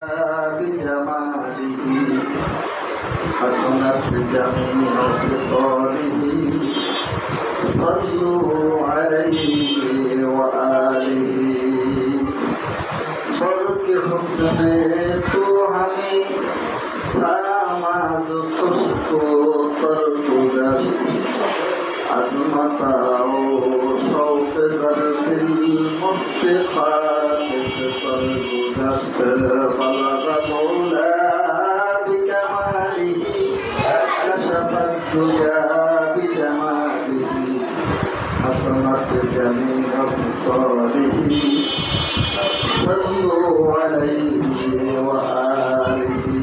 بجماله حسنت جميع خصاله صلوا عليه وآله برق حسن تو हमें सामाज खुशको तरगुजर अजमताओ शौक दर्दिल मुस्तफात से तरगुजर बलग मौला बिकमालिही कशफत दुजा बिजमालिही हसनत जमीअ खिसालिही सल्लु अलैहि व आलिहि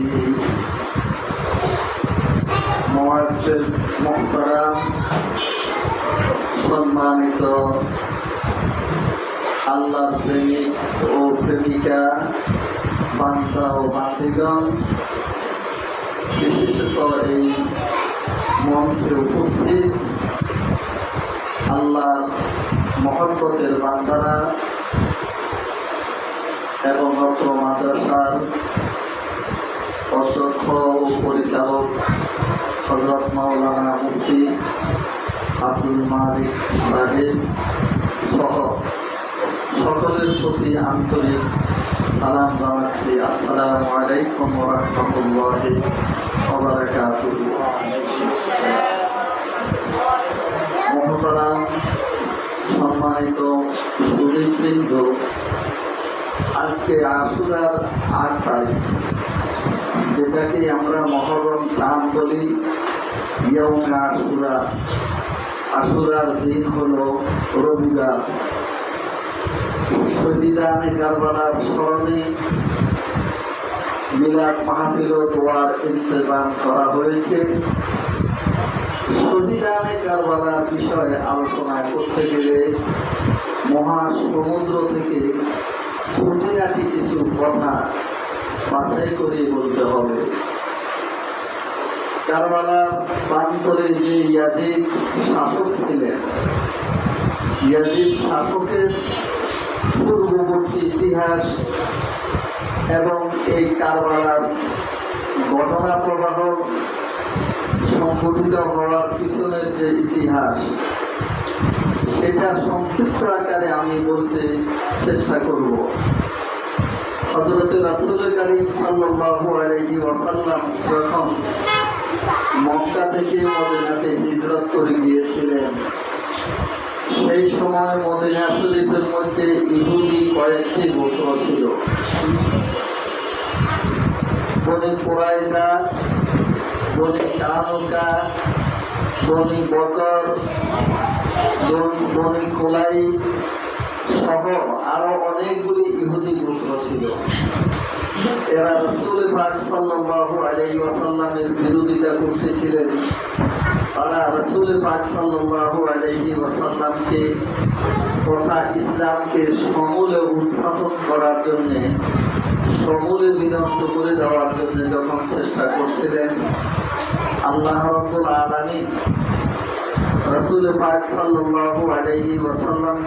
मुअज़्ज़िज़ मुहतरम सम्मानित আল্লাহর প্রেমিক ও প্রেমিকা বান্দা ও বান্দিগণ, বিশেষত এই মঞ্চে উপস্থিত আল্লাহর মহব্বতের বান্দারা এবং অত্র মাদ্রাসার অধ্যক্ষ ও পরিচালক হযরত মাওলানা মুফতি আব্দুল মালিক সাহেব সহ সকলের প্রতি আন্তরিক সালাম জানাচ্ছি। আসসালামু আলাইকুম ওয়া রাহমাতুল্লাহি ওয়া বারাকাতুহু। মহতারাম সম্মানিত সুধীবৃন্দ, আজকে আশুরার ৮ তারিখ, যেটাকে আমরা মহররম চাঁদ বলি, ইয়ৌমে আশুরা। আশুরার দিন হলো রবিবার। শহীদানে কারবালার স্মরণে মিলাদ মাহফিল ও দোয়ার ইন্তজাম করা হয়েছে। শহীদানে কারবালার বিষয়ে আলোচনা করতে গেলে মহাসমুদ্র থেকে খুঁটিনাটি কিছু কথা বাছাই করে বলতে হবে। কারবালার প্রান্তরে যে ইয়াজিদ শাসক ছিলেন, ইয়াজিদ শাসকের পূর্ববর্তী ইতিহাস এবং এই কারবালার ঘটনা প্রবাহ সংঘটিত হওয়ার পিছনের যে ইতিহাস, সেটা সংক্ষিপ্ত আকারে আমি বলতে চেষ্টা করব। হযরত রাসূল কারীম সাল্লাল্লাহু আলাইহি ওয়াসাল্লাম যখন মক্কা থেকে মদিনাতে হিজরত করে গিয়েছিলেন, সেই সময় মদিনা শরীফের মধ্যে ইহুদি কয়েকটি গোত্র ছিল। বনি কুরাইজা, বনি কানুকা, বনি বকর, বনি কুলাই সহ আরো অনেকগুলি ইহুদি গোত্র ছিল। এরা রাসূল পাক সাল্লাল্লাহু আলাইহি ওয়াসাল্লামের বিরোধিতা করতেছিলেন। তারা রাসূল পাক সাল্লাল্লাহু আলাইহি ওয়াসাল্লামকে তথা ইসলামকে সমূলে উৎখাটন করার জন্য, সমূলে বিনষ্ট করে দেওয়ার জন্য যখন চেষ্টা করছিলেন, আল্লাহ রাব্বুল আলামিন রাসূল পাক সাল্লাল্লাহু আলাইহি ওয়াসাল্লামকে